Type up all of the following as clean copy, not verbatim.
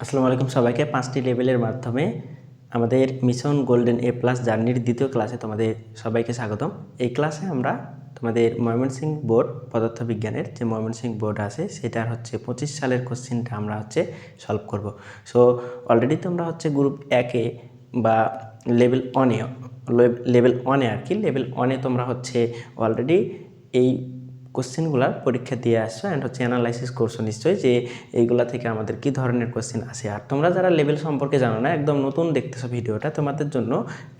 আসসালামু আলাইকুম সবাইকে। 5টি লেভেলের মাধ্যমে আমাদের মিশন গোল্ডেন এ প্লাস জার্নির দ্বিতীয় ক্লাসে তোমাদের সবাইকে স্বাগতম। এই ক্লাসে আমরা তোমাদের ময়মনসিংহ বোর্ড পদার্থবিজ্ঞানের যে ময়মনসিংহ বোর্ড আছে সেটার 25 সালের কোশ্চেনটা আমরা সলভ করব। সো অলরেডি তোমরা গ্রুপ 1-এ বা লেভেল 1-এ আর কি লেভেল 1-এ তোমরা অলরেডি এই কোশ্চেনগুলার পরীক্ষা দিয়ে আসছো অ্যান্ড অ্যানালাইসিস করছো নিশ্চয়ই যে এইগুলা থেকে আমাদের কি ধরনের কোশ্চেন আসে। আর তোমরা যারা লেভেল সম্পর্কে জানো না, একদম নতুন দেখতেছো ভিডিওটা, তোমাদের জন্য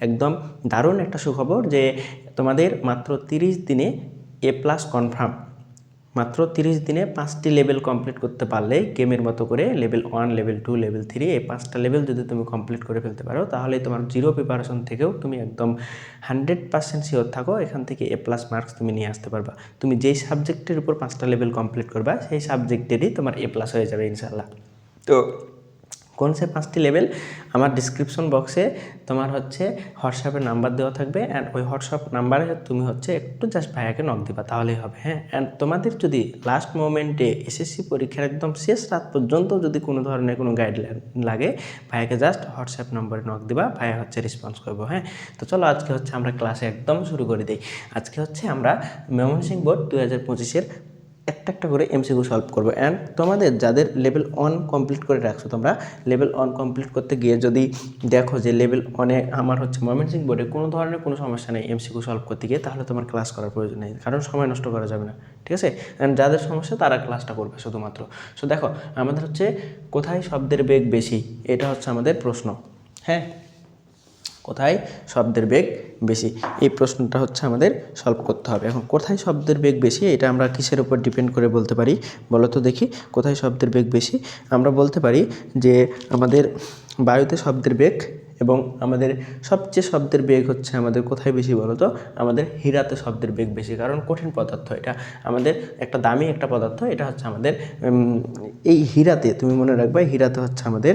একদম দারুণ একটা সুখবর যে তোমাদের মাত্র 30 দিনে এ প্লাস কনফার্ম। মাত্র 30 দিনে 5টি লেভেল কমপ্লিট করতে পারলেই গেমের মতো করে লেভেল 1, লেভেল 2, লেভেল 3 এই 5টা লেভেল যদি তুমি কমপ্লিট করে ফেলতে পারো তাহলে তোমার জিরো প্রিপারেশন থেকেও তুমি একদম 100% শিওর থাকো এখান থেকে এ প্লাস মার্কস তুমি নিয়ে আসতে পারবা। তুমি যেই সাবজেক্টের উপর 5টা লেভেল কমপ্লিট করবা সেই সাবজেক্টেরই তোমার এ প্লাস হয়ে যাবে ইনশাল্লাহ। তো কোন সে 5টি লেভেল? আমার ডিসক্রিপশন বক্সে তোমার হোয়াটসঅ্যাপের নাম্বার দেওয়া থাকবে অ্যান্ড ওই হোয়াটসঅ্যাপ নাম্বারে তুমি একটু জাস্ট ভাইয়াকে নক দিবা তাহলেই হবে। হ্যাঁ, অ্যান্ড তোমাদের যদি লাস্ট মোমেন্টে এসএসসি পরীক্ষার একদম শেষ রাত পর্যন্ত যদি কোনো ধরনের কোনো গাইডলাইন লাগে, ভাইয়াকে জাস্ট হোয়াটসঅ্যাপ নম্বরে নক দিবা, ভাইয়া রেসপন্স করবো। হ্যাঁ, তো চলো আজকে আমরা ক্লাসে একদম শুরু করে দিই। আজকে আমরা ময়মনসিংহ বোর্ড 2025-এর একটা করে এমসিকিউ সলভ করবো। অ্যান্ড তোমাদের যাদের লেভেল 1 কমপ্লিট করে রাখছো, তোমরা লেভেল 1 কমপ্লিট করতে গিয়ে যদি দেখো যে লেভেল 1-এ আমার ময়মনসিংহ বোর্ডে কোনো ধরনের কোনো সমস্যা নেই এমসিকিউ সলভ করতে গিয়ে, তাহলে তোমার ক্লাস করার প্রয়োজন নেই, কারণ সময় নষ্ট করা যাবে না। ঠিক আছে? অ্যান্ড যাদের সমস্যা তারা ক্লাসটা করবে শুধুমাত্র। সো দেখো আমাদের কোথায় শব্দের বেগ বেশি, এটা আমাদের প্রশ্ন। হ্যাঁ, কোথায় শব্দের বেগ বেশি, এই প্রশ্নটা আমাদের সলভ করতে হবে। এখন কোথায় শব্দের বেগ বেশি এটা আমরা কিসের উপর ডিপেন্ড করে বলতে পারি বলো তো দেখি? কোথায় শব্দের বেগ বেশি আমরা বলতে পারি যে আমাদের বায়ুতে শব্দের বেগ, এবং আমাদের সবচেয়ে শব্দের বেগ আমাদের কোথায় বেশি বলো তো? আমাদের হীরাতে শব্দের বেগ বেশি, কারণ কঠিন পদার্থ এটা, আমাদের একটা দামি একটা পদার্থ এটা আমাদের এই হীরাতে, তুমি মনে রাখবে হীরাতে আমাদের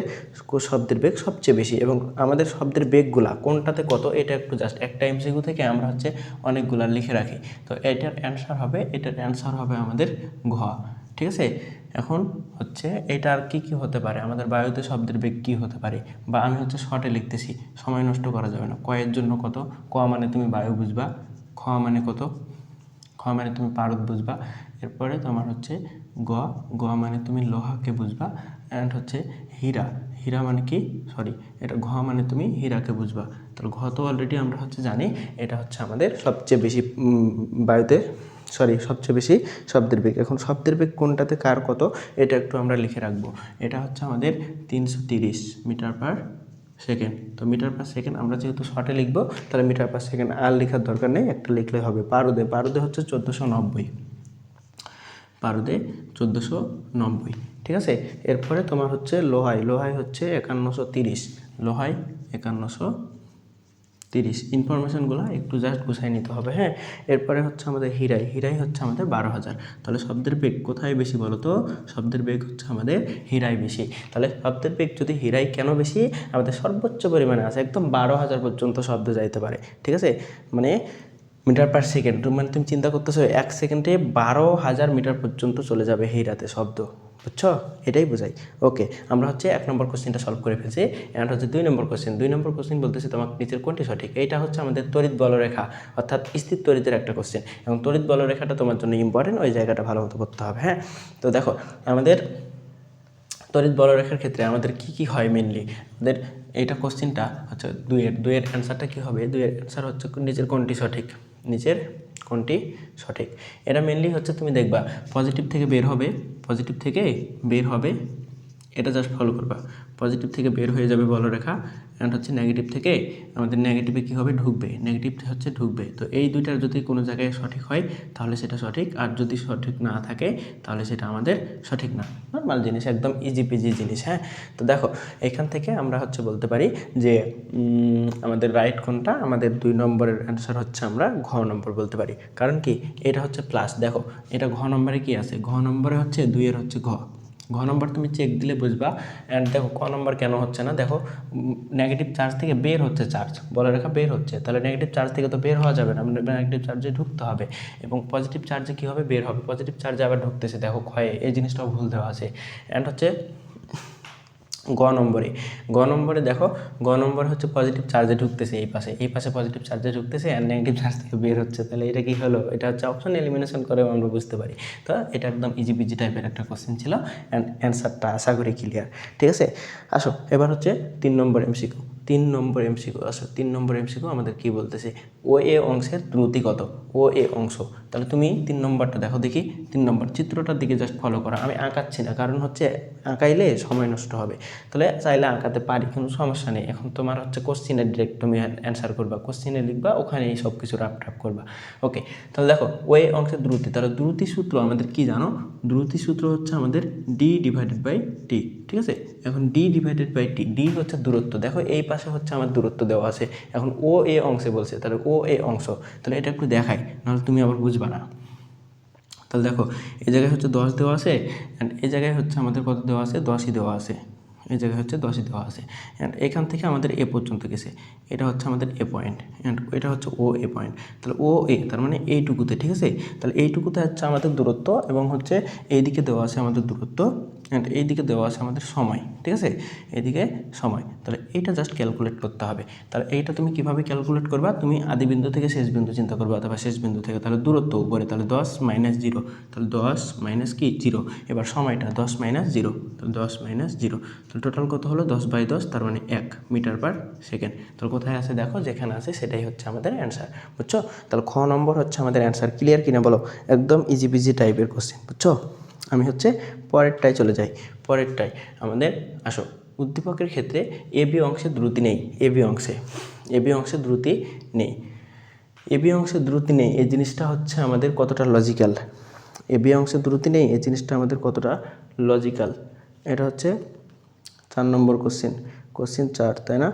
শব্দের বেগ সবচেয়ে বেশি। এবং আমাদের শব্দের বেগগুলা কোনটাতে কত এটা একটু জাস্ট একটা এমসিকিউ থেকে আমরা অনেকগুলা লিখে রাখি। তো এটার অ্যান্সার হবে আমাদের ঘ। ঠিক আছে? এখন এটার কি হতে পারে, আমাদের বায়ুতে শব্দের বেগ কি হতে পারে, বা আমি শর্টে লিখতেছি, সময় নষ্ট করা যাবে না। কয়ের জন্য কত? ক মানে তুমি বায়ু বুঝবা, খ মানে কত? খ মানে তুমি পারদ বুঝবা, এরপরে তোমার গ, গ মানে তুমি লোহাকে বুঝবা, অ্যান্ড হীরা, হীরা মানে কি, সরি এটা ঘ মানে তুমি হীরাকে বুঝবা। তাহলে ঘ তো অলরেডি আমরা জানি, এটা আমাদের সবচেয়ে বেশি বায়ুতে সবচেয়ে বেশি শব্দের বেগ। এখন শব্দের বেগ কোনটাতে কার কত এটা একটু আমরা লিখে রাখবো। এটা আমাদের 330 মিটার পার সেকেন্ড। তো মিটার পার সেকেন্ড আমরা যেহেতু শর্টে লিখবো, তাহলে মিটার পার সেকেন্ড আর লেখার দরকার নেই, একটা লিখলে হবে। পারদে 1490, পারদে 1490। ঠিক আছে? এরপরে তোমার লোহাই 5130, লোহাই 5130। ইনফরমেশনগুলো একটু জাস্ট গুছাই নিতে হবে। হ্যাঁ, এরপরে আমাদের হীরাই আমাদের 12,000। তাহলে শব্দের বেগ কোথায় বেশি বলো তো? শব্দের বেগ আমাদের হীরাই বেশি। তাহলে শব্দের বেগ যদি হীরাই কেন বেশি? আমাদের সর্বোচ্চ পরিমাণে আছে, একদম 12,000 পর্যন্ত শব্দ যাইতে পারে। ঠিক আছে? মানে মিটার পার সেকেন্ড, মানে তুমি চিন্তা করতেছো 1 সেকেন্ডে 12,000 মিটার পর্যন্ত চলে যাবে হীরাতে শব্দ, বুঝছো? এটাই বোঝাই। ওকে, আমরা 1 নম্বর কোশ্চেনটা সলভ করে ফেলছি। অ্যান্ড 2 নম্বর কোশ্চেন বলতেছি তোমাকে নিচের কোনটি সঠিক। এইটা আমাদের তড়িৎ বলরেখা, অর্থাৎ স্থির তড়িতের একটা কোশ্চেন, এবং তড়িৎ বলরেখাটা তোমার জন্য ইম্পর্টেন্ট, ওই জায়গাটা ভালো মতো করতে হবে। হ্যাঁ, তো দেখো আমাদের তড়িৎ বলরেখার ক্ষেত্রে আমাদের কি হয় মেনলি, আমাদের এইটা কোশ্চেনটা দুইয়ের অ্যান্সারটা কী হবে? দুইয়ের অ্যান্সার নিচের কোনটি সঠিক, নিচের কোনটি সঠিক। এটা মেনলি তুমি দেখবা পজিটিভ থেকে বের হবে, এটা জাস্ট ফলো করবা। পজিটিভ থেকে বের হয়ে যাবে বলরেখা, অ্যান্ড নেগেটিভ থেকে আমাদের নেগেটিভে কী হবে? ঢুকবে, নেগেটিভ ঢুকবে। তো এই দুইটার যদি কোনো জায়গায় সঠিক হয় তাহলে সেটা সঠিক, আর যদি সঠিক না থাকে তাহলে সেটা আমাদের সঠিক না। নর্মাল জিনিস, একদম ইজি পিজি জিনিস। হ্যাঁ, তো দেখো এখান থেকে আমরা বলতে পারি যে আমাদের রাইট কোনটা, আমাদের 2 নম্বরের অ্যান্সার আমরা ঘ নম্বর বলতে পারি। কারণ কি, এটা প্লাস। দেখো এটা ঘ নম্বরে কি আছে? ঘ নম্বরে 2-এর ঘ নম্বর তুমি চেক দিলে বুঝবা। অ্যান্ড দেখো ক নম্বর কেন হচ্ছে না, দেখো নেগেটিভ চার্জ থেকে বের হচ্ছে, চার্জ বলরেখা বের হচ্ছে, তাহলে নেগেটিভ চার্জ থেকে তো বের হওয়া যাবে না, নেগেটিভ চার্জে ঢুকতে হবে, এবং পজিটিভ চার্জে কী হবে? বের হবে। পজিটিভ চার্জে আবার ঢুকতেছে, দেখো ক্ষয়ে, এই জিনিসটাও ভুল দেওয়া আছে। অ্যান্ড গ নম্বরে দেখো, গ নম্বরে হচ্ছে পজিটিভ চার্জে ঢুকতেছে এই পাশে পজিটিভ চার্জে ঢুকতেছে আর নেগেটিভ চার্জ থেকে বের হচ্ছে। তাহলে এটা কি হলো? এটা হচ্ছে অপশন এলিমিনেশন করেও আমরা বুঝতে পারি। তো এটা একদম ইজি পিজি টাইপের একটা কোশ্চেন ছিল, অ্যান্ড অ্যান্সারটা আশা করি ক্লিয়ার। ঠিক আছে, আসো এবার হচ্ছে 3 নম্বর এমসিকিউ। 3 নম্বর এমসিকিউ, আসো 3 নম্বর এমসিকিউ আমাদের কি বলতেছে, ও এ অংশের দ্রুতি কত? ও এ অংশ। তাহলে তুমি 3 নম্বরটা দেখো দেখি। 3 নম্বর চিত্রটার দিকে জাস্ট ফলো করো, আমি আঁকাচ্ছি না, কারণ হচ্ছে আঁকাইলে সময় নষ্ট হবে। তাহলে চাইলে আঁকাতে পারি, কোনো সমস্যা নেই। এখন তোমার হচ্ছে কোশ্চিনে ডিরেক্ট তুমি অ্যান্সার করবা, কোশ্চিনে লিখবা, ওখানেই সব কিছু রাপ করবা। ওকে, তাহলে দেখো ওই অংশের দ্রুতি, তাহলে দ্রুতি সূত্র আমাদের কি জানো? দ্রুতি সূত্র হচ্ছে আমাদের ডি ডিভাইডেড বাই টি। ঠিক আছে, এখন D divided by T, D হচ্ছে দূরত্ব। দেখো এই পাশে হচ্ছে আমার দূরত্ব দেওয়া আছে, এখন ও এ অংশে বলছে, তাহলে ও এ অংশ। তাহলে এটা একটু দেখাই, নাহলে তুমি আবার বুঝবা না। তাহলে দেখো এই জায়গায় হচ্ছে 10 দেওয়া আছে, অ্যান্ড এই জায়গায় হচ্ছে আমাদের কত দেওয়া আছে? 10ই দেওয়া আছে। এই জায়গায় হচ্ছে 10ই দেওয়া আছে, অ্যান্ড এখান থেকে আমাদের এ পর্যন্ত গেছে, এটা হচ্ছে আমাদের এ পয়েন্ট, অ্যান্ড এটা হচ্ছে ও এ পয়েন্ট। তাহলে ও এ তার মানে এইটুকুতে, ঠিক আছে। তাহলে এইটুকুতে হচ্ছে আমাদের দূরত্ব, এবং হচ্ছে এইদিকে দেওয়া আছে আমাদের দূরত্ব, অ্যান্ড এইদিকে দেওয়া আছে আমাদের সময়। ঠিক আছে, এইদিকে সময়। তাহলে এইটা জাস্ট ক্যালকুলেট করতে হবে। তাহলে এইটা তুমি কীভাবে ক্যালকুলেট করবা? তুমি আদি বিন্দু থেকে শেষ বিন্দু চিন্তা করবা, অথবা শেষ বিন্দু থেকে, তাহলে দূরত্ব উপরে, তাহলে 10 মাইনাস 0, তাহলে 10 মাইনাস কি 0। এবার সময়টা 10 মাইনাস 0, তাহলে 10 মাইনাস 0, তাহলে টোটাল কত হলো? 10/10, তার মানে 1 মিটার পার সেকেন্ড। তাহলে কোথায় আছে দেখো, যেখানে আছে সেটাই হচ্ছে আমাদের অ্যান্সার, বুঝছো? তাহলে খ নম্বর হচ্ছে আমাদের অ্যান্সার। ক্লিয়ার কিনা বলো? একদম ইজি বিজি টাইপের কোশ্চেন, বুঝছো? আমি হচ্ছে পরেরটায় চলে যাই। পরেরটায় আমাদের আসো, উদ্দীপকের ক্ষেত্রে এবি অংশে দ্রুতি নেই। এবি অংশে দ্রুতি নেই। এবি অংশে দ্রুতি নেই, এই জিনিসটা হচ্ছে আমাদের কতটা লজিক্যাল? এবি অংশে দ্রুতি নেই, এই জিনিসটা আমাদের কতটা লজিক্যাল? এটা হচ্ছে 4 নম্বর কোশ্চেন, কোশ্চেন 4, তাই না?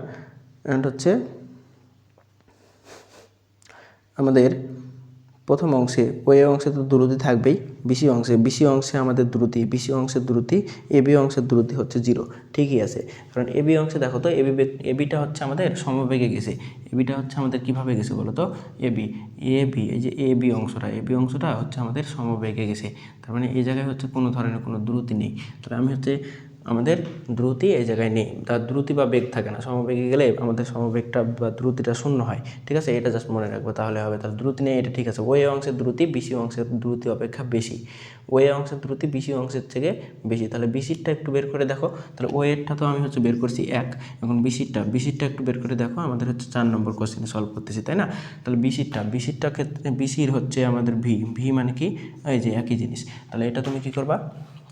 অ্যান্ড হচ্ছে আমাদের প্রথম অংশে, ও এ অংশে তো দ্রুতি থাকবেই। বিসি অংশে আমাদের দ্রুতি, বিসি অংশের দ্রুতি, এবি অংশের দ্রুতি হচ্ছে 0। ঠিকই আছে, কারণ এবি অংশে দেখো তো, এবিটা হচ্ছে আমাদের সমবেগে গেছে। এবিটা হচ্ছে আমাদের কীভাবে গেছে বলো তো? এবি, এই যে এবি অংশটা হচ্ছে আমাদের সমবেগে গেছে। তার মানে এই জায়গায় হচ্ছে কোনো ধরনের কোনো দ্রুতি নেই। তাহলে আমি হচ্ছে আমাদের দ্রুতি এই জায়গায় নেই, তার দ্রুতি বা বেগ থাকে না। সমবেগে গেলে আমাদের সমবেগটা বা দ্রুতিটা শূন্য হয়। ঠিক আছে, এটা জাস্ট মনে রাখবো, তাহলে হবে। তাহলে দ্রুতি নেই, এটা ঠিক আছে। ওয়ে অংশের দ্রুতি বিসি অংশের দ্রুতি অপেক্ষা বেশি। ওয়ে অংশের দ্রুতি বিসি অংশের থেকে বেশি। তাহলে বিসিরটা একটু বের করে দেখো। তাহলে ওয়েরটা তো আমি হচ্ছে বের করছি 1, এখন বিসিরটা একটু বের করে দেখো। আমাদের হচ্ছে 4 নম্বর কোশ্চেনে সলভ করতেছি, তাই না? তাহলে বিসিরটা ক্ষেত্রে বিসির হচ্ছে আমাদের ভি মানে কি? এই যে একই জিনিস। তাহলে এটা তুমি কী করবা?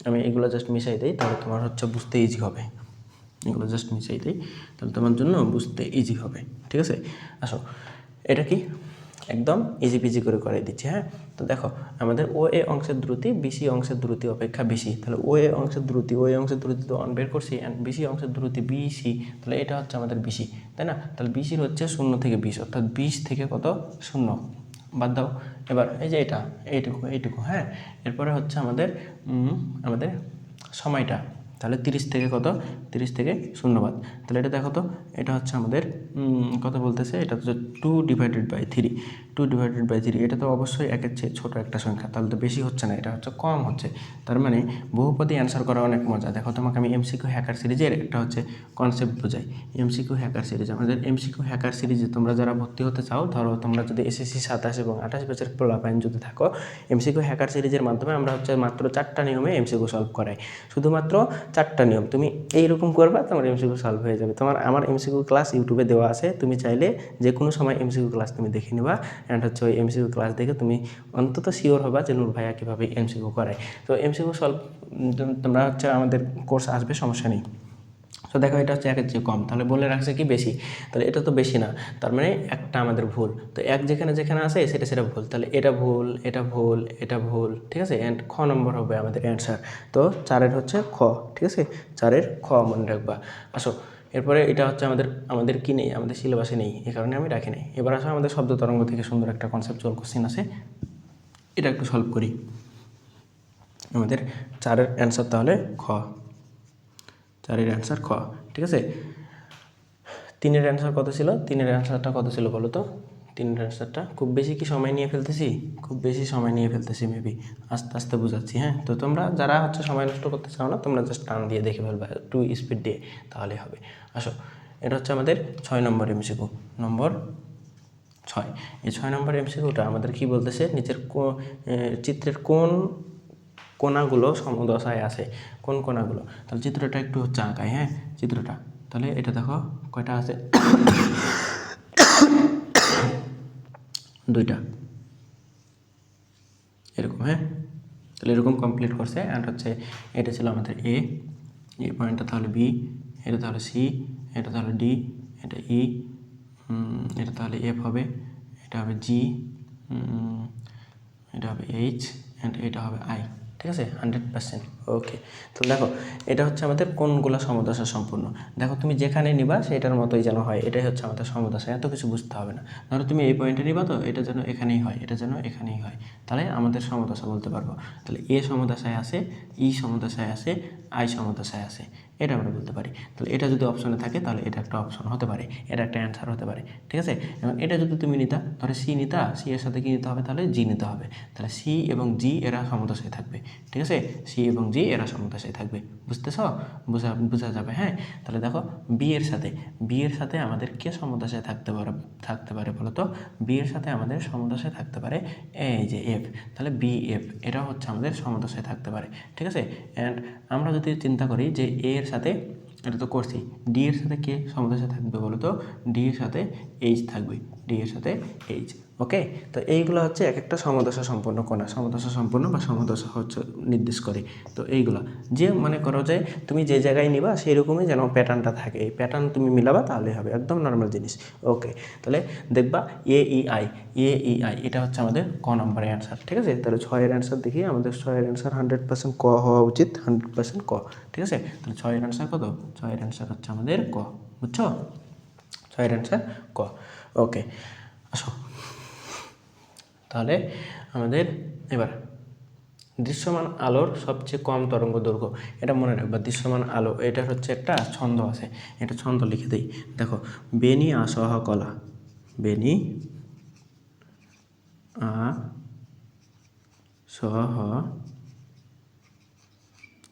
আমি এগুলো জাস্ট মিশাই দিই, তাহলে তোমার হচ্ছে বুঝতে ইজি হবে। এগুলো জাস্ট মিশাই দিই, তাহলে তোমার জন্য বুঝতে ইজি হবে। ঠিক আছে, আসো এটা কি একদম ইজি পিজি করে দিচ্ছি। হ্যাঁ, তো দেখো আমাদের ও এ অংশের দ্রুতি বিসি অংশের দ্রুতি অপেক্ষা বেশি। তাহলে ও এ অংশের দ্রুতি তো অন বের করছি, অ্যান্ড বিসি অংশের দ্রুতি বিসি, তাহলে এটা হচ্ছে আমাদের বিসি, তাই না? তাহলে বিসির হচ্ছে 0 থেকে 20, অর্থাৎ 20 থেকে কত? 0 বাদ দাও। এবার এই যে এইটুকু, হ্যাঁ। এরপরে হচ্ছে আমাদের সময়টা, তাহলে 30 থেকে কত? 30 থেকে 0 বাদ। তাহলে এটা দেখো তো, এটা হচ্ছে আমাদের কত বলতেছে? এটা হচ্ছে 2/3, 2/3। এটা তো অবশ্যই একের চেয়ে ছোটো একটা সংখ্যা, তাহলে তো বেশি হচ্ছে না, এটা হচ্ছে কম হচ্ছে। তার মানে বহুপদী অ্যান্সার করা অনেক মজা। দেখো তোমাকে আমি এমসিকিউ হ্যাকার সিরিজের একটা হচ্ছে কনসেপ্ট বোঝাই। এমসিকিউ হ্যাকার সিরিজ, আমাদের এমসিকিউ হ্যাকার সিরিজে তোমরা যারা ভর্তি হতে চাও, ধরো তোমরা যদি এসএসসি 27 এবং 28 ব্যাচের পোলাপাইন যদি থাকো, এমসিকিউ হ্যাকার সিরিজের মাধ্যমে আমরা হচ্ছে মাত্র 4টা নিয়মে এমসিকিউ সলভ করাই। শুধুমাত্র 4টা নিয়ম, তুমি এইরকম করবা, তোমার এমসিকিউ সলভ হয়ে যাবে। আমার এমসিকিউ ক্লাস ইউটিউবে দেওয়া আছে, তুমি চাইলে যে কোনো সময় এমসিকিউ ক্লাস তুমি দেখে নিবা, অ্যান্ড হচ্ছে ওই এমসিকিউ ক্লাস দেখে তুমি অন্তত শিওর হবা যে নূর ভাইয়া কীভাবে এমসিকিউ করায়। তো এমসিকিউ সলভ তোমরা হচ্ছে আমাদের কোর্স আসবে, সমস্যা নেই। তো দেখো এটা হচ্ছে 1-এর চেয়ে কম, তাহলে বলে রাখছে কি বেশি, তাহলে এটা তো বেশি না, তার মানে একটা আমাদের ভুল। তো 1 যেখানে আছে সেটা ভুল, তাহলে এটা ভুল, ঠিক আছে। অ্যান্ড খ নম্বর হবে আমাদের অ্যান্সার। তো 4-এর হচ্ছে খ, ঠিক আছে, 4-এর খ মনে রাখবা। আসো এরপরে এটা হচ্ছে আমাদের কি নেই, আমাদের সিলেবাসে নেই, এই কারণে আমি রাখি নাই। এবার আসো আমাদের শব্দ তরঙ্গ থেকে সুন্দর একটা কনসেপচুয়াল কোশ্চেন আছে, এটা একটু সলভ করি। আমাদের 4-এর অ্যান্সার তাহলে খ, 4-এর অ্যান্সার খ, ঠিক আছে। 3-এর অ্যান্সার কত ছিল? 3-এর অ্যান্সারটা কত ছিল বলো তো? 3 অ্যান্সারটা খুব বেশি কি সময় নিয়ে ফেলতেছি? খুব বেশি সময় নিয়ে ফেলতেছি মেবি, আস্তে আস্তে বুঝাচ্ছি। হ্যাঁ, তো তোমরা যারা হচ্ছে সময় নষ্ট করতে চাও না, তোমরা জাস্ট টান দিয়ে দেখে ফেলবা, একটু স্পিড দিয়ে, তাহলেই হবে। আসো, এটা হচ্ছে আমাদের 6 নম্বর এমসিকিউ, নম্বর 6। এই 6 নম্বর এমসিকিউটা আমাদের কি বলতেছে, নিচের চিত্রের কোন কোণাগুলো সমদশায় আছে, কোন কোণাগুলো। তাহলে চিত্রটা একটু হচ্ছে আঁকাই, হ্যাঁ চিত্রটা। তাহলে এটা দেখো কয়টা আছে, 2টা এরকম। হ্যাঁ, তাহলে এরকম কমপ্লিট করছে। অ্যান্ড হচ্ছে এটা ছিল আমাদের এ, এই পয়েন্টটা তাহলে বি, এটা তাহলে সি, এটা তাহলে ডি, এটা ই, এটা তাহলে এফ হবে, এটা হবে জি, এটা হবে এইচ, অ্যান্ড এটা হবে আই। ঠিক আছে, 100%। ওকে, তো দেখো এটা হচ্ছে আমাদের কোনগুলো সমদশা সম্পূর্ণ। দেখো তুমি যেখানে নিবা সেটার মতোই যেন হয়, এটাই হচ্ছে আমাদের সমদশা, এত কিছু বুঝতে হবে না। ধরো তুমি এই পয়েন্টে নিবা, তো এটা যেন এখানেই হয়, এটা যেন এখানেই হয়, তাহলে আমাদের সমদশা বলতে পারবো। তাহলে এ সমদশায় আছে, ই সমদশায় আছে, আই সমদশায় আছে, এটা আমরা বলতে পারি। তাহলে এটা যদি অপশনে থাকে তাহলে এটা একটা অপশন হতে পারে, এটা একটা অ্যান্সার হতে পারে। ঠিক আছে, এবং এটা যদি তুমি নিতা, ধরো সি নিতা, সি এর সাথে কি নিতে হবে, তাহলে জি নিতে হবে। তাহলে সি এবং জি এরা সমদশায় থাকবে। ঠিক আছে, সি এবং জি এরা সমদশায় থাকবে, বুঝতেছ? বোঝা যাবে। হ্যাঁ, তাহলে দেখো বি এর সাথে আমাদের কে সমদশায় থাকতে পারে বলো তো? বি এর সাথে আমাদের সমদশায় থাকতে পারে এই যে এফ, তাহলে বি এফ এটা হচ্ছে আমাদের সমদশায় থাকতে পারে। ঠিক আছে, অ্যান্ড আমরা যদি চিন্তা করি যে এ এর সাথে, এটা তো করছি, ডি এর সাথে কে সমদশা থাকবে বলো তো? ডি এর সাথে এইচ থাকবে, ডি এর সাথে এইচ। ওকে, তো এইগুলো হচ্ছে এক একটা সমদশা সম্পন্ন কোণা, সমদশা সম্পন্ন বা সমদশা হচ্ছে নির্দেশ করে। তো এইগুলা যে মনে করো যে তুমি যে জায়গায় নিবা সেই রকমই যেন প্যাটার্নটা থাকে, এই প্যাটার্ন তুমি মিলাবা তাহলে হবে, একদম নর্মাল জিনিস। ওকে, তাহলে দেখবা এ ই আই, এটা হচ্ছে আমাদের ক নম্বরের অ্যান্সার। ঠিক আছে, তাহলে 6-এর অ্যান্সার দেখি, আমাদের 6-এর অ্যান্সার 100% ক হওয়া উচিত, 100% ক। ঠিক আছে, তাহলে 6-এর অ্যান্সার কত? 6-এর অ্যান্সার হচ্ছে আমাদের ক, বুঝছো? 6-এর অ্যান্সার ক। ওকে, আসো তাহলে আমাদের এবার দৃশ্যমান আলোর সবচেয়ে কম তরঙ্গ দৈর্ঘ্য, এটা মনে রাখবা। দৃশ্যমান আলো, এটার হচ্ছে একটা ছন্দ আছে, এটা ছন্দ লিখে দিই। দেখো, বেনি আসহ কলা, বেনি আ সহ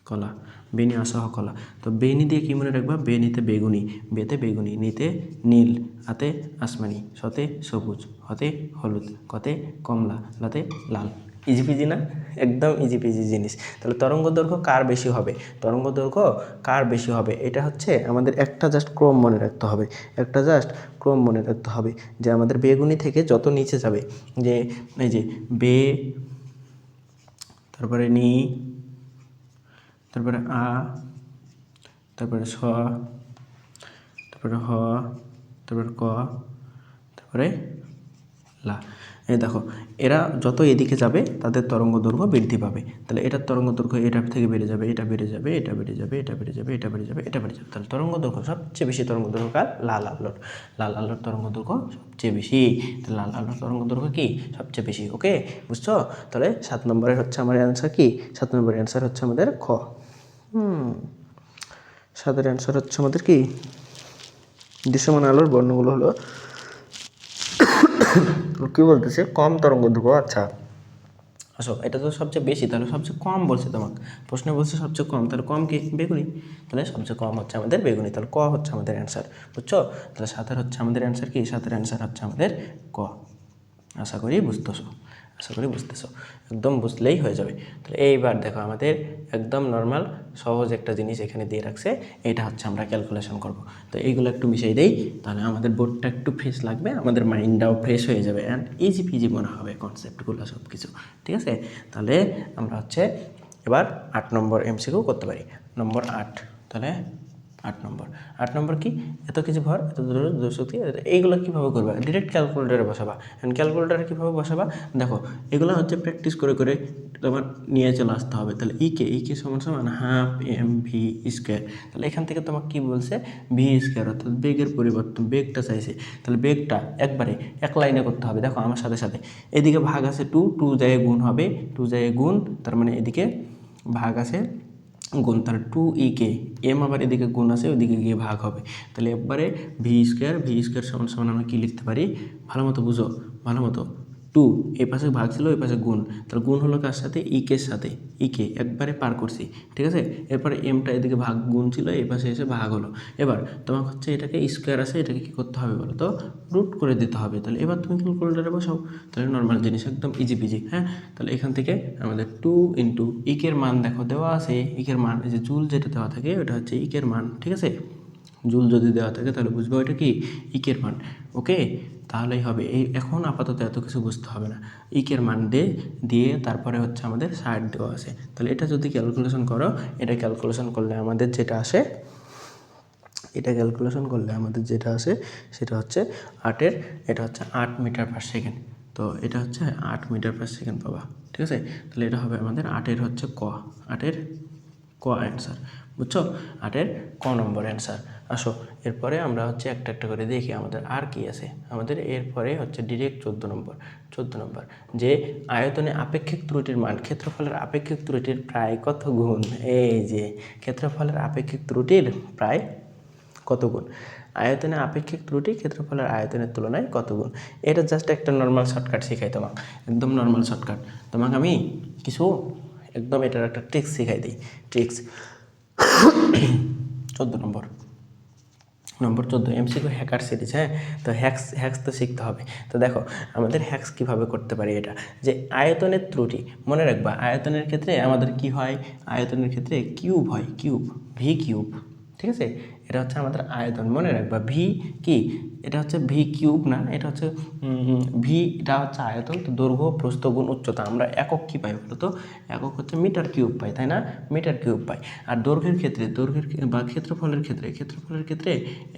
কলা, বেনি আসহ কলা। তো বেনি দিয়ে কি মনে রাখবা? বেনিতে বেগুনি, বেতে বেগুনি, নিতে নীল, আতে আসমানি, সতে সবুজ, হতে হলুদ, কতে কমলা, লাতে লাল। ইজি পিজি না? একদম ইজি পিজি জিনিস। তাহলে তরঙ্গ দৈর্ঘ্য কার বেশি হবে, তরঙ্গ দৈর্ঘ্য কার বেশি হবে, এটা হচ্ছে আমাদের একটা জাস্ট ক্রম মনে রাখতে হবে, একটা জাস্ট ক্রম মনে রাখতে হবে, যে আমাদের বেগুনি থেকে যত নিচে যাবে, যে এই যে বে, তারপরে নি, তারপরে আ, তারপরে স, তারপরে হ, তারপরে ক, তারপরে লা। এই দেখো, এরা যত এদিকে যাবে তাদের তরঙ্গ দৈর্ঘ্য বৃদ্ধি পাবে। তাহলে এটার তরঙ্গ দৈর্ঘ্য এটার থেকে বেড়ে যাবে, এটা বেড়ে যাবে, এটা বেড়ে যাবে, এটা বেড়ে যাবে, এটা বেড়ে যাবে, এটা বেড়ে যাবে। তাহলে তরঙ্গ দৈর্ঘ্য সবচেয়ে বেশি, তরঙ্গ দৈর্ঘ্য কার? লাল আলোর, লাল আলোর তরঙ্গ দৈর্ঘ্য সবচেয়ে বেশি। তাহলে লাল আলোর তরঙ্গ দৈর্ঘ্য কি? সবচেয়ে বেশি। ওকে, বুঝছো? তাহলে 7 নম্বরের হচ্ছে আমার অ্যান্সার কি? 7 নম্বরের অ্যান্সার হচ্ছে আমাদের খ। 7-এর অ্যান্সার হচ্ছে আমাদের কি? দৃশ্যমান আলোর বর্ণগুলো হলো কি বলতেছে? কম তরঙ্গ দৈর্ঘ্য। আচ্ছা, আসো, এটা তো সবচেয়ে বেশি, তাহলে সবচেয়ে কম বলছে তোমাকে, প্রশ্নে বলছে সবচেয়ে কম, তাহলে কম কি? বেগুনি। তাহলে সবচেয়ে কম হচ্ছে আমাদের বেগুনি, তাহলে ক হচ্ছে আমাদের অ্যান্সার, বুঝছো? তাহলে 7-এর হচ্ছে আমাদের অ্যান্সার কি? 7-এর অ্যান্সার হচ্ছে আমাদের ক। আশা করি বুঝতেছো, আশা করি বুঝতেছো, একদম বুঝলেই হয়ে যাবে। তাহলে এইবার দেখো, আমাদের একদম নর্মাল সহজ একটা জিনিস এখানে দিয়ে রাখছে, এটা হচ্ছে আমরা ক্যালকুলেশন করব। তো এইগুলো একটু মিশিয়ে দেই, তাহলে আমাদের বোর্ডটা একটু ফ্রেশ লাগবে, আমাদের মাইন্ডটাও ফ্রেশ হয়ে যাবে, অ্যান্ড ইজি পিজি মনে হবে কনসেপ্টগুলো সব কিছু। ঠিক আছে, তাহলে আমরা হচ্ছে এবার 8 নম্বর এমসিকিউ করতে পারি, নম্বর 8। তাহলে 8 নম্বর কি? এত কিছু ভর, এত দূর শক্তি, এইগুলো কীভাবে করবা? ডিরেক্ট ক্যালকুলেটারে বসাবা। অ্যান্ড ক্যালকুলেটারে কীভাবে বসাবা? দেখো, এগুলো হচ্ছে প্র্যাকটিস করে করে তোমার নিয়ে চলে আসতে হবে। তাহলে ইকে সমান সমান হাফ এম ভি স্কোয়ার। তাহলে এখান থেকে তোমাকে কী বলছে? ভি স্কোয়ার, অর্থাৎ বেগের পরিবর্তন, বেগটা চাইছে। তাহলে বেগটা একবারে এক লাইনে করতে হবে। দেখো আমার সাথে সাথে, এদিকে ভাগ আছে 2 জায়গায় গুণ হবে, 2 জায়গায় গুণ, তার মানে এদিকে ভাগ আছে গুণ, তাহলে 2e এম আবার এদিকে গুণ আছে, ওইদিকে গিয়ে ভাগ হবে। তাহলে একবারে ভি স্কোয়ার সমান সমান আমরা কী লিখতে পারি, ভালো মতো বুঝো, ভালো মতো। 2 এই পাশে ভাগ ছিল, ওই পাশে গুণ, তাহলে গুণ হলো কার সাথে, ইকের সাথে, ইকে একবারে পার করছি, ঠিক আছে। এরপরে এমটা এদিকে ভাগ গুণ ছিল, এই পাশে এসে ভাগ হলো। এবার তোমাকে হচ্ছে এটাকে স্কোয়ার আছে, এটাকে কী করতে হবে বলো তো, রুট করে দিতে হবে। তাহলে এবার তুমি ক্যালকুলেটারে বসাও, তাহলে নর্মাল জিনিস একদম ইজি পিজি। হ্যাঁ, তাহলে এখান থেকে আমাদের 2 ইন্টু ইকের মান দেখো দেওয়া আছে, ইকের মান এই যে জুল যেটা দেওয়া থাকে ওটা হচ্ছে ইকের মান, ঠিক আছে। জুল যদি দেওয়া থাকে তাহলে বুঝবো ওইটা কি ইকের মান, ওকে। তাহলেই হবে। এই এখন আপাতত এত কিছু বুঝতে হবে না, ইকের মান দিয়ে তারপরে হচ্ছে আমাদের 60 দেওয়া আছে। তাহলে এটা যদি ক্যালকুলেশন করো, এটা ক্যালকুলেশন করলে আমাদের যেটা আসে, সেটা হচ্ছে 8 এটা হচ্ছে 8 মিটার পার সেকেন্ড। তো এটা হচ্ছে 8 মিটার পার সেকেন্ড পাবা, ঠিক আছে। তাহলে এটা হবে আমাদের 8 হচ্ছে আটের ক অ্যান্সার, বুঝছো, 8 ক নম্বর অ্যান্সার। আসো এরপরে আমরা হচ্ছে একটা একটা করে দেখি আমাদের আর কি আছে। আমাদের এরপরে হচ্ছে ডিরেক্ট 14 নম্বর, যে আয়তনে আপেক্ষিক ত্রুটির মান ক্ষেত্রফলের আপেক্ষিক ত্রুটির প্রায় কত গুণ। এই যে ক্ষেত্রফলের আপেক্ষিক ত্রুটির প্রায় কত গুণ, আয়তনে আপেক্ষিক ত্রুটি ক্ষেত্রফলের আয়তনের তুলনায় কত গুণ। এটা জাস্ট একটা নর্মাল শর্টকাট শেখাই তোমাকে, একদম নর্মাল শর্টকাট। তোমাকে আমি কিছু একদম এটার একটা ট্রিক্স শেখাই দিই, ট্রিক্স। 14 MCQ hacker series. হ্যাঁ, তো হ্যাক্স তো শিখতে হবে। তো দেখো আমাদের হ্যাক্স কীভাবে করতে পারি, এটা যে আয়তনের ত্রুটি মনে রাখবা, আয়তনের ক্ষেত্রে আমাদের কি হয়, আয়তনের ক্ষেত্রে কিউব হয়, ভি কিউব, ঠিক আছে। এটা হচ্ছে আমাদের আয়তন, মনে রাখবা ভি কি, এটা হচ্ছে ভি কিউব না, এটা হচ্ছে এটা হচ্ছে আয়তন। তো দৈর্ঘ্য প্রস্থ গুণ উচ্চতা, আমরা একক কী পাই বলো তো, একক হচ্ছে মিটার কিউব পাই, তাই না, মিটার কিউব পাই। আর দৈর্ঘ্যের বা ক্ষেত্রফলের ক্ষেত্রে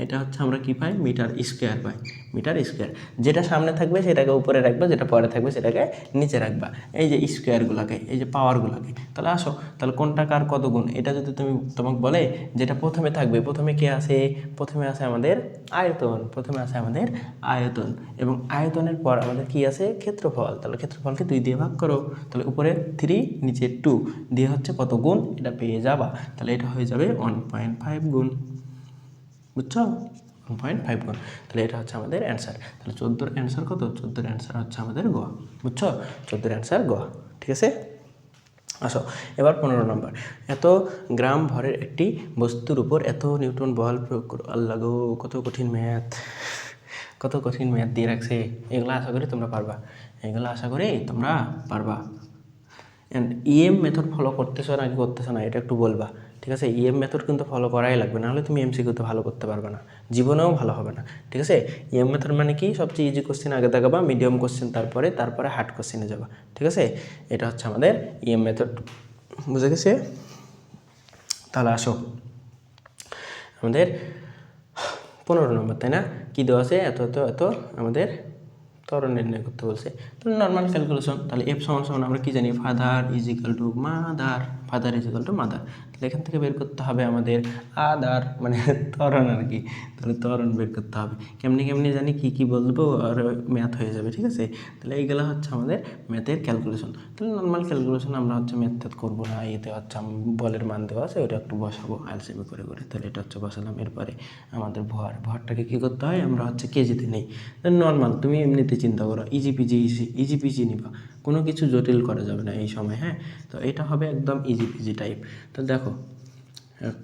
এটা হচ্ছে আমরা কি পাই, মিটার স্কোয়ার পাই, মিটার স্কোয়ার। যেটা সামনে থাকবে সেটাকে উপরে রাখবা, যেটা পরে থাকবে সেটাকে নিচে রাখবা, এই যে স্কোয়ারগুলোকে, এই যে পাওয়ারগুলোকে। তাহলে আসো, তাহলে কোনটা কার কত গুণ, এটা যদি তোমাকে বলে, যেটা প্রথমে থাকবে, প্রথমে কে আসে, প্রথমে আসে আমাদের আয়তন, এবং আয়তনের পর আমাদের কি আছে, ক্ষেত্রফল। তাহলে ক্ষেত্রফলকে 2 দিয়ে ভাগ করো, তাহলে উপরে 3 নিচে 2 দিয়ে হচ্ছে কত গুণ, এটা পেয়ে যাবা। তাহলে এটা হয়ে যাবে 1.5 গুণ, বুঝছো, 1.5 গুণ। তাহলে এটা হচ্ছে আমাদের অ্যান্সার। তাহলে 14 অ্যান্সার কত, 14 অ্যান্সার হচ্ছে আমাদের গ, বুঝছো, 14 অ্যান্সার গ, ঠিক আছে। আসো এবার 15 নম্বর, এত গ্রাম ভরের একটি বস্তুর উপর এত নিউটন বল প্রয়োগ করো। আল্লাহ গো, কত কঠিন ম্যাথ দিয়ে রাখছে। এগুলো আশা করি তোমরা পারবা, অ্যান্ড ইএম মেথড ফলো করতেছো না এটা একটু বলবা, ঠিক আছে। ইএম মেথড কিন্তু ফলো করাই লাগবে, নাহলে তুমি এমসিকিউতে ভালো করতে পারবে না, জীবনেও ভালো হবে না, ঠিক আছে। ইএম মেথড মানে কি, সবচেয়ে ইজি কোশ্চেন আগে দেখাবা, মিডিয়াম কোশ্চেন তারপরে হার্ড কোশ্চেনে যাবা, ঠিক আছে। এটা হচ্ছে আমাদের ইএম মেথড, বুঝে গেছে। তাহলে আসো আমাদের 15 নম্বর, তাই না, কী দেওয়া আছে, এত আমাদের ত্বরণ নির্ণয় করতে বলছে। তাহলে নর্মাল ক্যালকুলেশন, তাহলে এফ সমান আমরা কি জানি, father is equal to mother, তাহলে এখান থেকে বের করতে হবে আমাদের আদার, মানে ত্বরণ আর কি। তাহলে ত্বরণ বের করতে হবে, কেমনি জানি কি বলবো, আর ম্যাথ হয়ে যাবে, ঠিক আছে। তাহলে এইগুলো হচ্ছে আমাদের ম্যাথের ক্যালকুলেশন। তাহলে নর্মাল ক্যালকুলেশন আমরা হচ্ছে ম্যাথ করবো না, এতে হচ্ছে বলের মান দেওয়া আছে, ওটা একটু বসাবো আলসেমি করে। তাহলে এটা হচ্ছে বসালাম। এরপরে আমাদের ভরটাকে কী করতে হয়, আমরা হচ্ছে কেজিতে নেই। নর্মাল তুমি এমনিতে চিন্তা করো, ইজি পিজি নিবা, কোনো কিছু জটিল করা যাবে না এই সময়। হ্যাঁ, তো এটা হবে একদম ইজি পিজি টাইপ। তো দেখো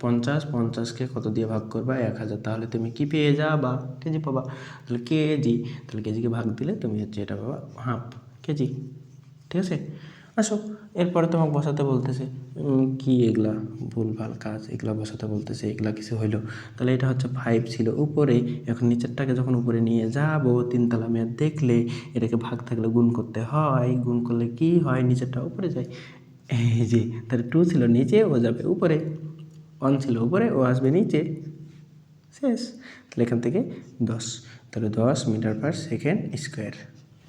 50কে কত দিয়ে ভাগ করবা, 1000, তাহলে তুমি কি পেয়ে যাবা, কেজি পাবা। তাহলে কেজিকে ভাগ দিলে তুমি হচ্ছে এটা পাবা হাফ কেজি, ঠিক আছে। আসো এরপরে তোমাকে বসাতে বলতেছে কি, এগুলা ভুলভাল কাজ, এগুলা বসাতে বলতেছে, এগুলা কিছু হইলো। তাহলে এটা হচ্ছে 5 ছিল উপরে, এখন নিচেরটাকে যখন উপরে নিয়ে যাবো, 3 তলা ম্যাথ দেখলে এটাকে ভাগ থাকলে গুণ করতে হয়, গুণ করলে কি হয়, নিচেরটা উপরে যায়, এই যে। তাহলে 2 ছিল নিচে, ও যাবে উপরে, 1 ছিল উপরে, ও আসবে নিচে, শেষ। তাহলে এখান থেকে 10, তাহলে 10 metre per second square,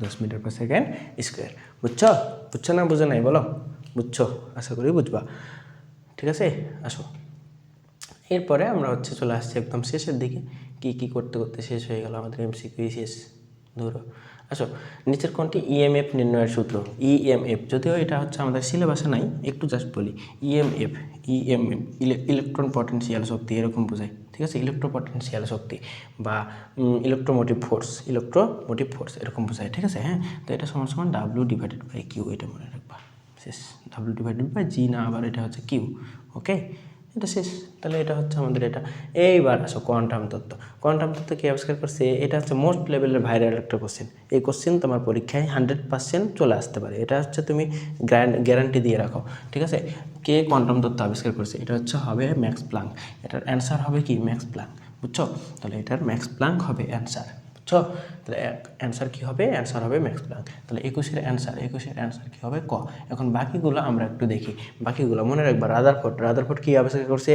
10 metre per second square. বুঝছো না, বুঝো নাই বলো, বুঝছো, আশা করি বুঝবা, ঠিক আছে। আসো এরপরে আমরা হচ্ছে চলে আসছি একদম শেষের দিকে, কি করতে শেষ হয়ে গেল আমাদের এমসিকিউ শেষ, ধরো আসো, নিচের কোনটি ইএমএফ নির্ণয়ের সূত্র? ইএমএফ, যদিও এটা হচ্ছে আমাদের সিলেবাসে নাই, একটু জাস্ট বলি। ইএমএফ, ইএমএফ ইলেকট্রন পটেনশিয়াল শক্তি, এরকম বোঝায়, ঠিক আছে? ইলেকট্রো পটেনশিয়াল শক্তি বা ইলেকট্রোমোটিভ ফোর্স এরকম বোঝায়, ঠিক আছে? হ্যাঁ, তো এটা সমান সমান ডাব্লিউ ডিভাইডেড বাই কিউ, এটা মনে রাখবা, শেষ। ডাব্লিউ ডিভাইডেড বাই জি না, আবার এটা হচ্ছে কিউ, ওকে, এটা শেষ। তাহলে এটা হচ্ছে আমাদের এটা। এইবার আসো কোয়ান্টাম তত্ত্ব। কোয়ান্টাম তত্ত্ব কে আবিষ্কার করছে? এটা হচ্ছে মোস্ট লেভেলের ভাইরাল একটা কোশ্চেন। এই কোশ্চেন তোমার পরীক্ষায় 100% চলে আসতে পারে, এটা হচ্ছে তুমি গ্যারান্টি দিয়ে রাখো, ঠিক আছে? কে কোয়ান্টাম তত্ত্ব আবিষ্কার করছে? এটা হচ্ছে হবে ম্যাক্স প্লাঙ্ক। এটার অ্যান্সার হবে কি? ম্যাক্স প্লাঙ্ক, বুঝছো? তাহলে এটার ম্যাক্স প্লাঙ্ক হবে অ্যান্সার, বুঝছো? তাহলে অ্যান্সার কী হবে? অ্যান্সার হবে ম্যাক্স প্লাঙ্ক। তাহলে 21-এর অ্যান্সার কী হবে? ক। এখন বাকিগুলো আমরা একটু দেখি। বাকিগুলো মনে রাখবা। রাদারফোর্ড কী আবিষ্কার করছে?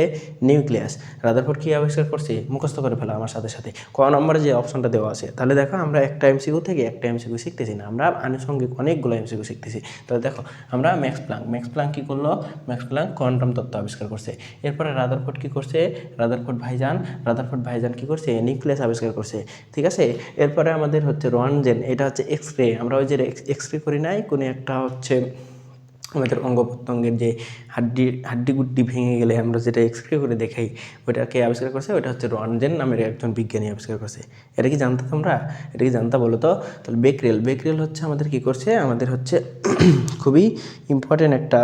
নিউক্লিয়াস। রাদারফোর্ড কী আবিষ্কার করছে? মুখস্থ করে ফেলা আমার সাথে সাথে। ক নম্বরে যে অপশনটা দেওয়া আছে, তাহলে দেখো আমরা একটা এমসিকিউ থেকে একটা এমসিকিউ শিখতেছি না, আমরা আনুষঙ্গিক অনেকগুলো এমসিকিউ শিখতেছি। তাহলে দেখো আমরা ম্যাক্স প্লাঙ্ক কী করলো? ম্যাক্স প্লাঙ্ক কোয়ান্টাম তত্ত্ব আবিষ্কার করছে। এরপরে রাদারফোর্ড কী করছে? রাদারফোর্ড ভাইজান কী করছে? নিউক্লিয়াস আবিষ্কার করছে, ঠিক আছে? এরপরে আমাদের হচ্ছে রোয়ানজেন, এটা হচ্ছে এক্স রে। আমরা ওই যে এক্স রে করি নাই, কোনো একটা হচ্ছে আমাদের অঙ্গ প্রত্যঙ্গের যে হাড্ডি গুড্ডি ভেঙে গেলে আমরা যেটা এক্স রে করে দেখাই, ওইটাকে আবিষ্কার করছে, ওইটা হচ্ছে রোয়ানজেন নামের একজন বিজ্ঞানী আবিষ্কার করছে। এটা কি জানতো তোমরা? এটা কি জানতা বলো তো? তাহলে বেকরেল হচ্ছে আমাদের কি করছে? আমাদের হচ্ছে খুবই ইম্পর্টেন্ট একটা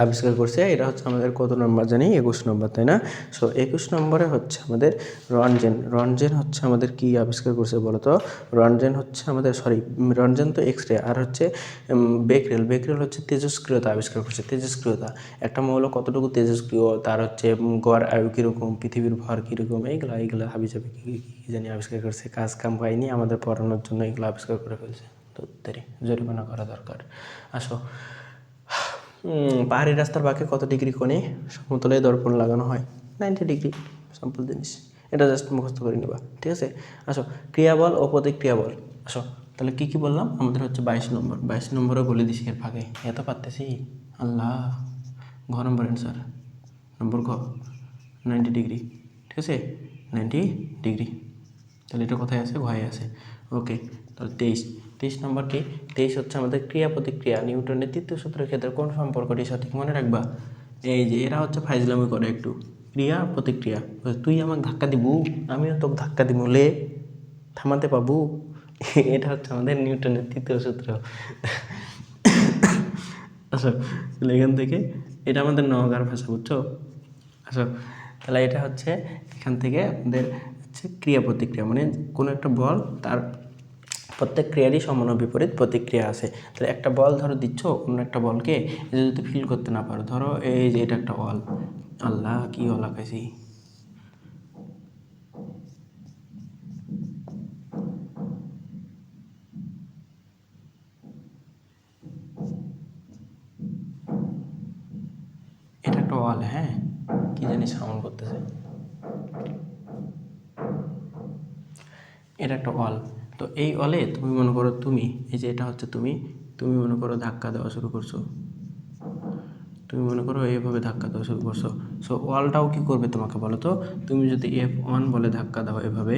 আবিষ্কার করছে। এটা হচ্ছে আমাদের কত নম্বর জানি? 21 নম্বর, তাই না? সো 21 নম্বরে হচ্ছে আমাদের রনজেন হচ্ছে আমাদের কি আবিষ্কার করছে বলো তো? রনজেন হচ্ছে আমাদের, রনজেন তো এক্স রে, আর হচ্ছে বেকরেল হচ্ছে তেজস্ক্রিয়তা আবিষ্কার করছে। তেজস্ক্রিয়তা, একটা মৌল কতটুকু তেজস্ক্রিয়, তার হচ্ছে গড় আয়ু কীরকম, পৃথিবীর ভর কীরকম, এইগুলো হাবিজাবি কী জানি আবিষ্কার করছে। কাজ কাম পাইনি, আমাদের পড়ানোর জন্য এগুলো আবিষ্কার করে ফেলছে। তো জরিমানা করা দরকার। আসো, পাহাড়ি রাস্তার বাঁকে কত ডিগ্রি কোণে সমতলে দর্পণ লাগানো হয়? 90 ডিগ্রি, সিম্পল জিনিস, এটা জাস্ট মুখস্থ করে নেবা, ঠিক আছে? আসো, ক্রিয়াবল ও প্রতিক্রিয়া বল। আসো, তাহলে কী কী বললাম? আমাদের হচ্ছে 22 নম্বরও বলে দিছি এর ফাঁকে, এত পারতেছি আল্লাহ। ঘ নম্বর অ্যান্সার, নম্বর ঘ, 90 ডিগ্রি, ঠিক আছে? 90 ডিগ্রি, তাহলে এটা কোথায় আছে? ঘয়ে আছে, ওকে। তাহলে 23 নম্বরটি, 23 হচ্ছে আমাদের ক্রিয়া প্রতিক্রিয়া। নিউটনের তৃতীয় সূত্রের ক্ষেত্রে কোন সম্পর্কটি সঠিক? মনে রাখবা, এই যে এরা হচ্ছে ফাইজলামি করে একটু। ক্রিয়া প্রতিক্রিয়া, তুই আমাকে ধাক্কা দিবু, আমিও তোকে ধাক্কা দিব, লে থামাতে পাবো। এটা হচ্ছে আমাদের নিউটনের তৃতীয় সূত্র। আচ্ছা, তাহলে এখান থেকে এটা আমাদের নওগাঁর ভাষা, বুঝছো? আচ্ছা, তাহলে এটা হচ্ছে এখান থেকে আমাদের হচ্ছে ক্রিয়া প্রতিক্রিয়া, মানে কোনো একটা বল, তার প্রত্যেক ক্রিয়ারই সমান ও বিপরীত প্রতিক্রিয়া আছে। তাহলে একটা বল ধরো দিচ্ছ অন্য একটা বলকে, এটা যদি ফিল করতে না পারো, ধরো এই যে এটা একটা বল, আল্লাহ কি বল আঁকাইছি, এটা একটা ওয়াল, হ্যাঁ, কি জানি সাউন্ড করতেছে, এটা একটা ওয়াল। তো এই ওয়ালে তুমি মনে করো, তুমি এই যে এটা হচ্ছে তুমি মনে করো ধাক্কা দেওয়া শুরু করছো, তুমি মনে করো এইভাবে ধাক্কা দেওয়া শুরু করছো। সো ওয়ালটাও কী করবে তোমাকে বলো তো? তুমি যদি F1 বলে ধাক্কা দাও, এভাবে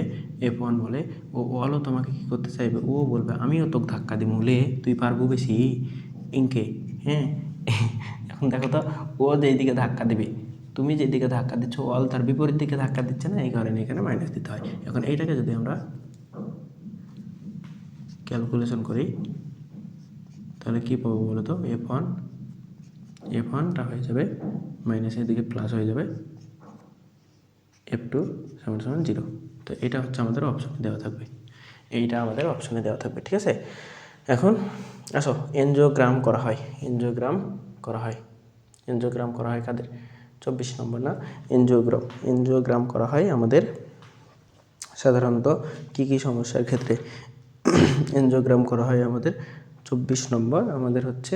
F1 বলে, ও ওয়ালও তোমাকে কী করতে চাইবে? ও বলবে আমিও তোকে ধাক্কা দিব, লে তুই পারবো বেশি ইনকে, হ্যাঁ। এখন দেখো তো, ও যেই দিকে ধাক্কা দিবে, তুমি যেদিকে ধাক্কা দিচ্ছ, ওয়াল তার বিপরীত দিকে ধাক্কা দিচ্ছে না, এই কারণে এখানে মাইনাস দিতে হয়। এখন এইটাকে যদি আমরা ক্যালকুলেশন করি, তাহলে কী পাবো বলো তো? F1টা হয়ে যাবে মাইনাস, এদিকে প্লাস হয়ে যাবে, F2 = 0। তো এটা হচ্ছে আমাদের অপশনে দেওয়া থাকবে, এইটা আমাদের অপশনে দেওয়া থাকবে, ঠিক আছে? এখন আসো, এনজিওগ্রাম করা হয় কাদের? 24 নম্বর না? এনজিওগ্রাম করা হয় আমাদের সাধারণত কী কী সমস্যার ক্ষেত্রে? এনজিওগ্রাম করা হয় আমাদের 24 নম্বর, আমাদের হচ্ছে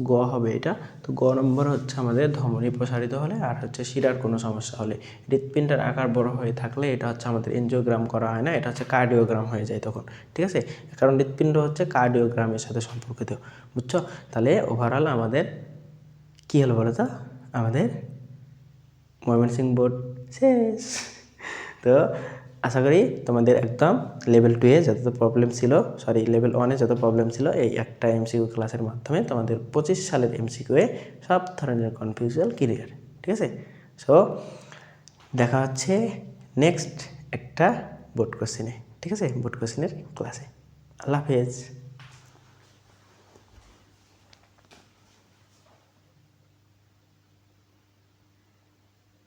গ হবে এটা। তো গ নম্বর হচ্ছে আমাদের ধমনী প্রসারিত হলে, আর হচ্ছে শিরার কোনো সমস্যা হলে। হৃৎপিণ্ডের আকার বড় হয়ে থাকলে এটা হচ্ছে আমাদের এনজিওগ্রাম করা হয় না, এটা হচ্ছে কার্ডিওগ্রাম হয়ে যায় তখন, ঠিক আছে? কারণ হৃৎপিণ্ড হচ্ছে কার্ডিওগ্রামের সাথে সম্পর্কিত, বুঝছো? তাহলে ওভারঅল আমাদের কী হলো বলো তো? আমাদের ময়মনসিংহ বোর্ড শেষ। তো আশা করি তোমাদের একদম লেভেল 2 এ যত প্রবলেম ছিল, লেভেল 1 এ যত প্রবলেম ছিল, এই একটা এমসিকিউ ক্লাসের মাধ্যমে তোমাদের 25 সালের এমসিকিউ এ সব ধরনের কনফিউশন ক্লিয়ার। ঠিক আছে? সো দেখা হচ্ছে নেক্সট একটা বোর্ড কোশ্চেনে। ঠিক আছে? বোর্ড কোশ্চেনের ক্লাসে। আল্লাহ হাফেজ।